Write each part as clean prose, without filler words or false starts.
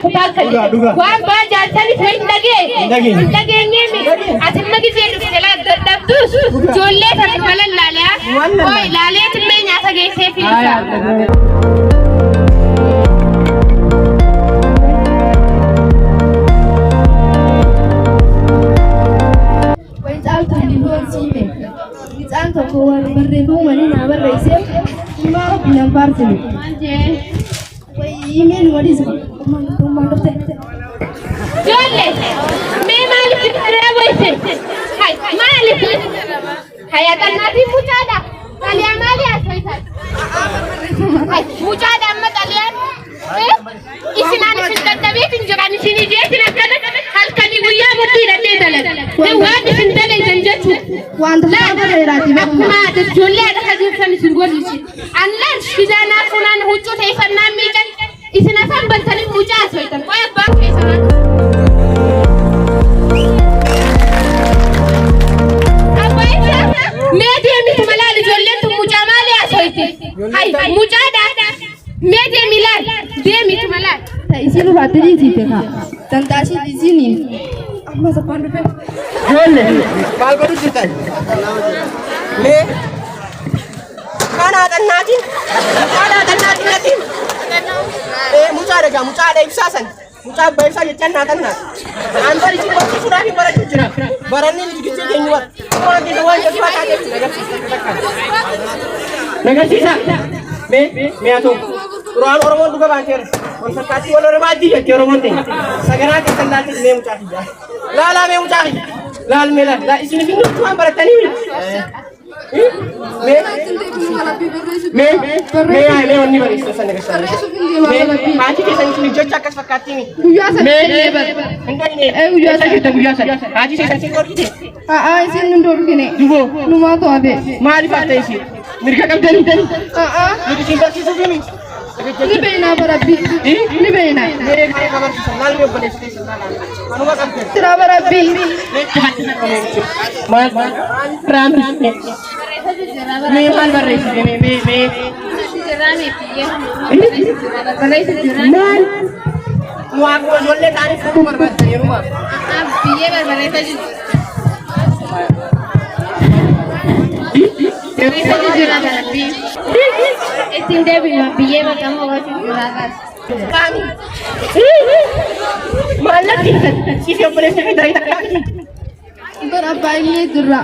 Waan baajaataan hin dhageenye asimma gisee jala dadhabdus ijoollee kan balan laalaa ooy laalee timmee nyaata geessee fiilisa. Isaan tokko waan barreeffama waliin naa barreessee immoo bilan faarsine. Email wali Jolle me malik dira boyse hay malik hayatan nati mutada kalian mali asaitan hay mutada amma kalian isinan sindadabe tinjirani sini je tinakana halkani wiya mutti dade dalan ne wadi sindale janjatu wanda baderati bakuma de jolle ada hajifan singolisi anlan shidana kunan huccu tayfanna mijan isina san baltani muja asaitan qoy abba kesana Medemi malal jollet mujamali asoiti hay mujada medemi lal demi malal ta isilu batri siteka tantashi disini amma sapan pe jolle bal baru jitai me kana tanati natin mucada ibsasan mucada baisa jechan natanna antar isi waktu sudah di barat jujra barani digicil kenyuat orang di dewan jadi mata ke negasi me atu Quran orang juga bancer konsentrasi orang mati ya orang penting segera kita nanti me mucadi la me mucadi lal mela la isini bindu cuma baratani me ay oni baris sana negasa me mati ke sana sini jocha kas fakati ni me enggak ini uyasa kita uyasa haji saya singkor kite isin ndor kine dubo numa to abe mari fatta isi mirka kam dari itu singkor sisu kini ni beina barabbi ni beina mere kabar sanal me bale station anu ka kam tira barabbi mas pram me mal barre me jarane piye balai se jarane mu aku jolle tani foto barbat kari rumah piye barbare ta Devi se jurada pi etin devi piye ba kamu wasi jurada kami malak si se boleh se dari tak berapa ini jurra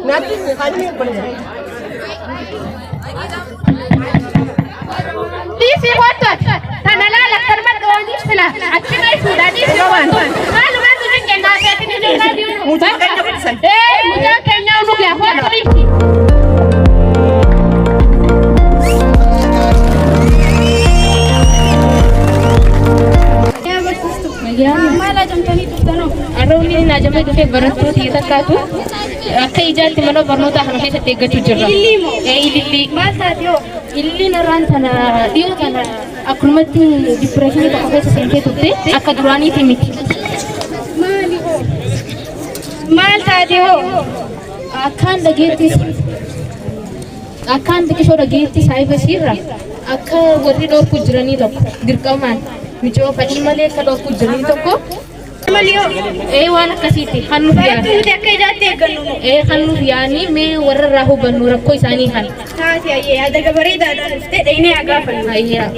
nanti hari boleh Disi hotot tanala lakar mat gawani sila akhirnya sudah di kawan kalau baru dengan nasihat ini dengan dia mudah kayaknya untuk ya hotot ini ya malah jam tani tu tano aroni na jam itu berat tu kita katu akai jati mana bernuta harus kita tiga tujuh illi masa dia illi naran sana dia kana akrumati depression itu apa sih sengke tu te akadurani timit mal tadi ho akan dageti dageti saya bersirah akan wari dor kujrani tu dirkaman Mijo pani male kalau kujrani tu ko Malio wana kasiti hanu ya tu dekke jate ganu hanu yani me war rahu banu rakko isani han ha ye ada gabari da ste deine aga fan ayya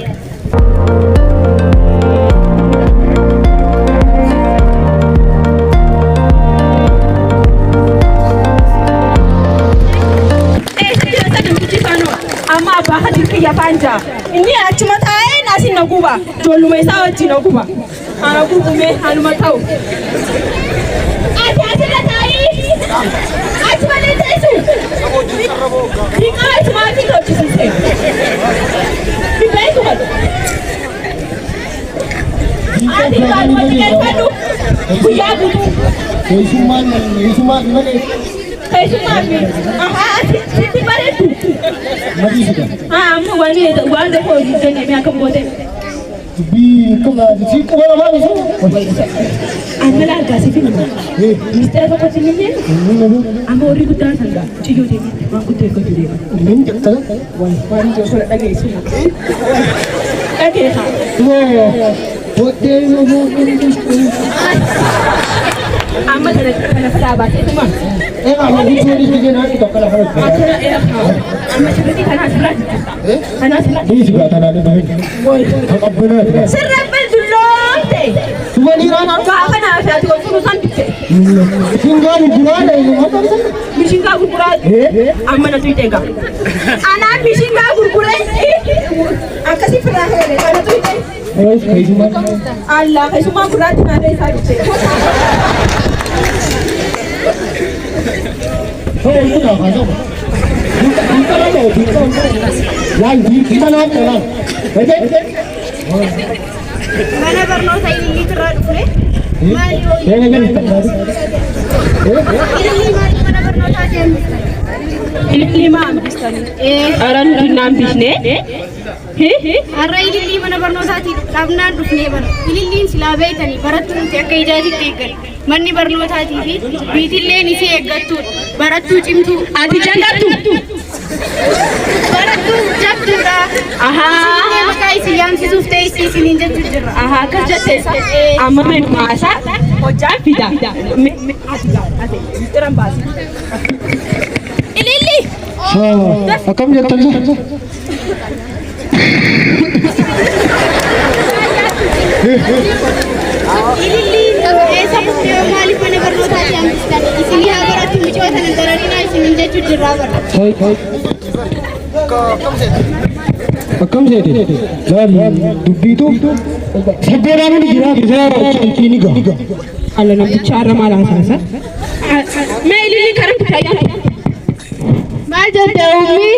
ama bahad ya panja ini cuma tae nasi nakuba jolu mai sawa ci nakuba ana kukume hanu matau aja da tai aja male tai su dika cuma ci to ci se di bai ko adi kan mati kan padu ya budu Yesuman mane Yesuman aha siti bare tu mati sudah amu wani ko jenge me akan bote bi kuma ci kuma ba su amala ga sifi nama mister ko ci ni amori ku tan sanga ci yo de ma ku te ko de min jakta wai fan jo so da ge su أكيها أما أنا فرابات إتما أنا أقول لك أنا أتوقع لك أما شرتي أنا سلا ليش بقى أنا ليه أقبلنا سر بالدلوم ثم نيرانا كأنا في أتوقع فلوسان بتشي سنغال الجرال إنه ما تعرف مشينغا غرغرة أما نتويتنغا أنا مشينغا غرغرة أكاسي فراهة أنا تويتنغا إيش كيسما الله كيسما غرغرة تنادي سايبتشي هو يقول هذا kita lagi kita lagi kita lagi lah betul Mana bernosa ini terang boleh? ini kan Ini mana bernosa jam? lima aran dinam bisne Array ini mana bernosa ti? Karena dufne ber. Ini silabe tani. Baratun tiak ijazah tegal. Mani bernosa ti fi. Bitille ni se egatu. Baratu cimtu. ati jangatu Baratu jabtu ra. aha Ini makai siang si sufte isi sininja tujur. aha kerjate amma men masa hoja fida ati teram bas ilili akam jantan sa Ilili ऐसा पुष्पे मालिक मने bernosa ti amistani. Isiliha baratu micoa tanan dararina sininja tujur ra bar. akam se de lan dubbi tu sabera ni gira gira ini ga alla nam bichara mala sasa me ilili karam kaya मार जाते उम्मी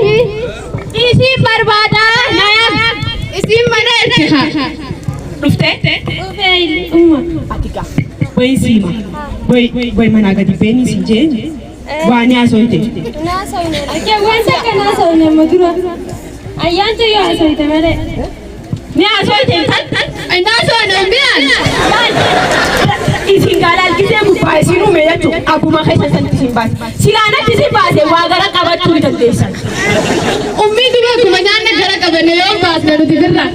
इसी बर्बादा नायक इसी मने इतिहा rufte atika boy sima boy managa di beni sinje wani asoite Ake wanda kana so ne madura. Ayanto ya so ita mare. ni asoite ai na so ne bian isingala kise bupa sinu me yato akuma khaisa san tisimba silana tisimba se wagara kabatu tadesa उम्मी भी मैं कुमजान ने घर का बने हो बात करो दिखला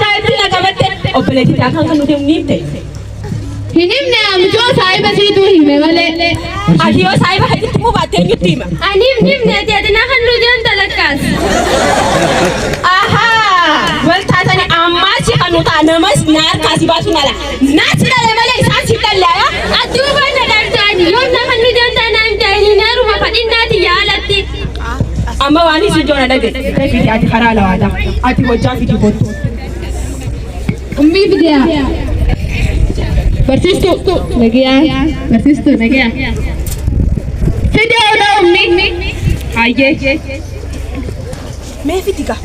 जायती ना kabate opeleti takan kanu dem nite हिनिम ने हम जो साहिब सी तू ही में वाले ahiyo saiba hadi tumu baten yutima Anim nim ne dia dina kan lujan talakas. aha wal tatani amma si kanu ta namas nar kasibatu nala nasira le male san sitalla ya Atu bana dartani yon na kan lujan tanan tani na ruma fadin dati ya alatti. amma wani si jona dage kai fiti ati harala wada ati wajja fiti botu उम्मी भी दिया persisto लगिया video ना उम्मी aye me fitika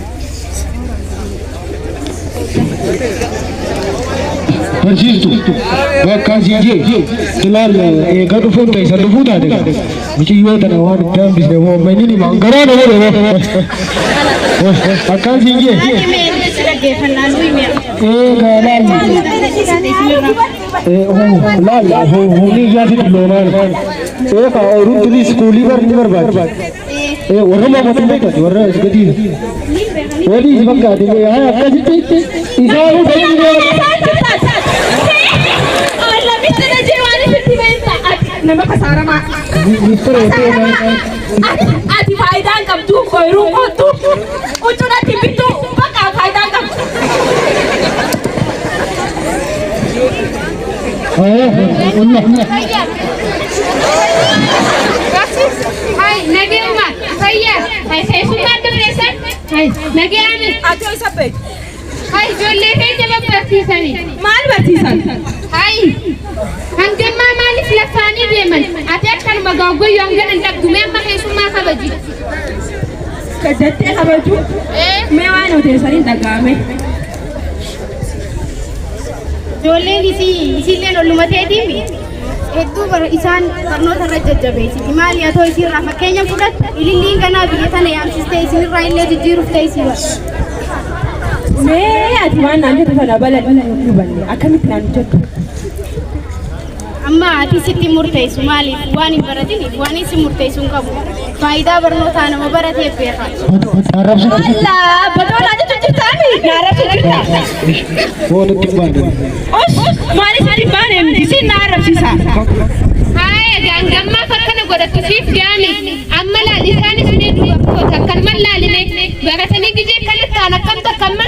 persisto wakazije tilal gadu phone pe sa dufu da daga bici yo da wa da bisne wo mai ni mangara ne wo akazije galal la ho ni ya sit lona ka auru tuli skuli bar baat warma matne ka warra isgadi wali isbaka de ya akazije isaru dalile nama kasara ma mister hote ati faidan kam tu koiru ko tu uchuna tibitu baka faidan kam hai nage umma sayya hai sai summa de presa hai nage ami ati oi sabe hai jolle kai jab practice mal batisan hai hangemma mali flafani deman ati akal magago yongan ndak dume ma kai summa kabaji kajate habaju me wano te sarin dagame jolle isi le no lumate dimi hedduu bara isaan barnoota irra jajjabeessiti maali haa ta'u isiirraa fakkeenya fudhat ililliin kanaa biyya tana yaamsistee isinirraa illee jijjiiruuf ta'e isii bara mee ati waan naan jettu sana bala hubanne akkamitti naan jettu amma ati sitti murteessu maaliif waan hin baratiniif waan isin murteessu hin qabu faayidaa barnootaa nama baratee beekaa. Allah badoola jechuun jirtaami naarabsi jirta. Walitti baane. Maaliif itti baane miti si naarabsisa. Haaya gaangammaa fakkana godhattu siif gaami amma laal isaanis ni dubartoota akkanuma laaline baratanii gijee kanatti ta'an akkam takkamma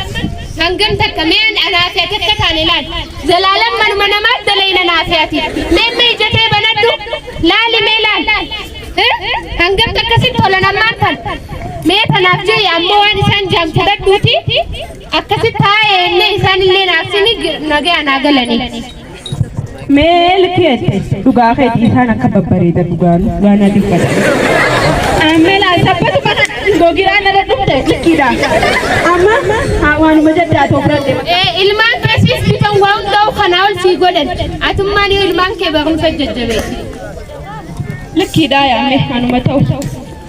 hangam takka meen anaafee takka ta'an ilaal zalaalam manuma namaaf dalayna naafeeti mee ijatee banaddu laali mee laal hangam takka si tola namaan kan mee tanaaf jee ammoo waan isaan jaamtu dadhuuti akkasitti taa'ee inni isaan illee naafsini nagee anaa galanii. Melkete dhugaa keetii isaan akka babbareeda dhugaan adii fada. Amela sabbatu kana gogiraa nala dhufte likkiidha. Amma waanuma jaddaa ta'u biratti. Ilmaan keessiis bitan waa hundaa'u kanaa ol sii godhan atummaan ilmaan kee barumsa jajjabeessi. Likkiidha yaame anuma ta'u.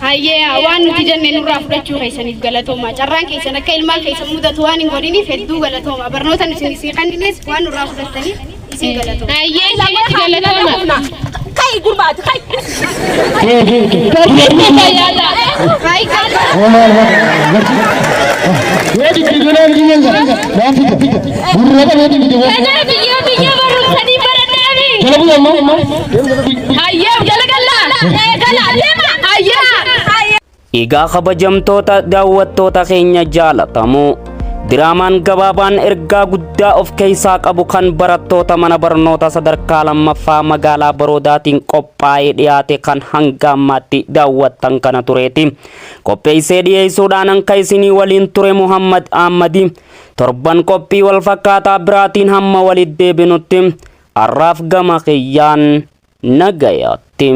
Hayyee waan nuti jennee nurraa fudhachuu keessaniif galatooma. Carraan keessan akka ilmaan keessan mudatu waan hin godhiniif hedduu galatooma. Barnoota nuti isin kannines waan nurraa fudhattaniif isin galatooma. Hayyee isinitti galatooma. Kai gurbaatu kai. Kai kan. Wadi kidola kidola. Nanti kita. Burra wadi kidola. Kana biyya barumsanii barannaami. Kalau amma. Hayyee galagalla. Gala deema. Hayyee. Egaa kabajamtoota daawwattoota keenya jaalatamoo diraamaan gabaabaan ergaa guddaa of keessaa qabu kan barattoota mana barnoota sadarkaa lammaffaa magaalaa Baroodaatiin qophaa'ee dhiyaate kan hanga ammaatti daawwattan kana tureeti. Qopheessee dhiyeessuudhaan akka isinii waliin ture Muhammad Ahmadi. Torban qophii wal fakkaataa biraatiin hamma walitti deebinutti har'aaf gama kiyyaan nagayaatti.